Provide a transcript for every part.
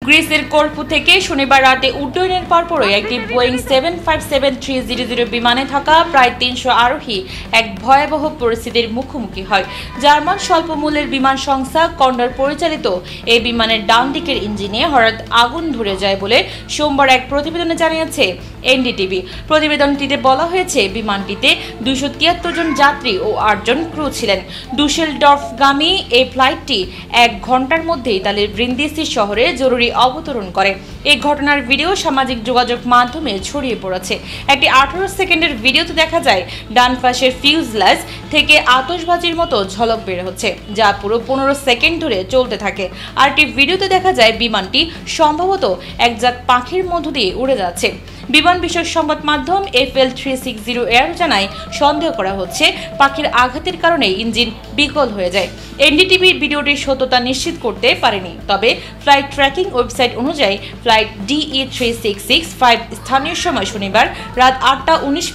গ্রিসের করফু থেকে শনিবার রাতে উড্ডয়নের পরপরই একটি বোয়িং 757-300 বিমানে থাকা প্রায় ৩০০ আরোহী এক ভয়াবহ পরিস্থিতির মুখোমুখি হয়। জার্মান স্বল্প মূল্যের বিমান সংস্থা কন্ডর পরিচালিত এই বিমানের ডান দিকের ইঞ্জিনে হঠাৎ আগুন ধরে যায় বলে সোমবার এক প্রতিবেদনে জানিয়েছে এনডিটিভি। প্রতিবেদনটিতে বলা হয়েছে, বিমানটিতে ২৭৩ জন যাত্রী ও ৮ জন ক্রু ছিলেন। ডুসেলডর্ফগামী এই ফ্লাইটটি ১ ঘন্টার মধ্যে ইতালির ব্রিন্দিসি শহরে জরুরি অবতরণ করে। এই ঘটনার ভিডিও সামাজিক যোগাযোগ মাধ্যমে ছড়িয়ে পড়েছে। একটি ১৮ সেকেন্ডের ভিডিওতে দেখা যায় ডান পাশের ফিউজলেজ থেকে আতশবাজির মতো ঝলক বের হচ্ছে, যা পুরো ১৫ সেকেন্ড ধরে চলতে থাকে। আরেকটি ভিডিওতে দেখা যায় বিমানটি সম্ভবত একজাক পাখির মধ্য দিয়ে উড়ে যাচ্ছে। বিমান বিষয়ক সংবাদ মাধ্যম FL360 এয়ার জানায়, সন্দেহ করা হচ্ছে পাখির আঘাতের কারণে ইঞ্জিন বিকল হয়ে যায়। এনডিটিভির ভিডিওটির সত্যতা নিশ্চিত করতে পারেনি, তবে ফ্লাইট ট্র্যাকিং ওয়েবসাইট অনুযায়ী ফ্লাইট DE3665 স্থানীয় সময় শনিবার রাত ৮টা ১৯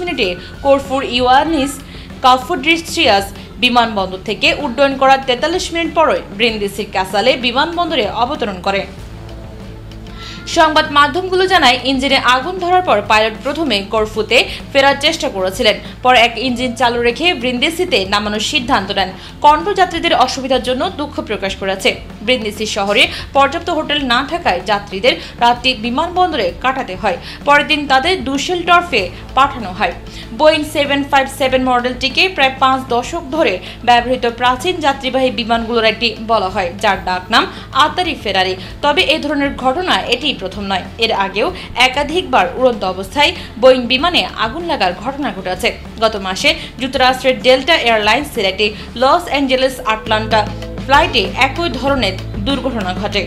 করফুর ইওয়ানিস কাফুড্রিস্ট্রিয়াস বিমানবন্দর থেকে উড্ডয়ন করার ৪৩ মিনিট পরই ব্রিন্দিসির ক্যাসালে বিমানবন্দরে অবতরণ করে। সংবাদ মাধ্যমগুলো জানায়, ইঞ্জিনে আগুন ধরার পর পাইলট প্রথমে করফুতে ফেরার চেষ্টা করেছিলেন, পরে এক ইঞ্জিন চালু রেখে ব্রিন্দিসিতে নামানোর সিদ্ধান্ত নেন। কন্ডর যাত্রীদের অসুবিধার জন্য দুঃখ প্রকাশ করেছে। ব্রিন্দিসি শহরে পর্যাপ্ত হোটেল না থাকায় যাত্রীদের রাতটি বিমানবন্দরে কাটাতে হয়। পরের দিন তাদের ডুসেলডর্ফে পাঠানো হয়। বোয়িং 757 মডেলটিকে প্রায় ৫ দশক ধরে ব্যবহৃত প্রাচীন যাত্রীবাহী বিমানগুলোর একটি বলা হয়, যার ডাকনাম আতারি ফেরারি। তবে এ ধরনের ঘটনা এটি প্রথম নয়। এর আগেও একাধিকবার উড়ন্ত অবস্থায় বোয়িং বিমানে আগুন লাগার ঘটনা ঘটেছে। গত মাসে যুক্তরাষ্ট্রের ডেল্টা এয়ারলাইন্সের একটি লস অ্যাঞ্জেলেস আটলান্টা ফ্লাইটে একই ধরনের দুর্ঘটনা ঘটে।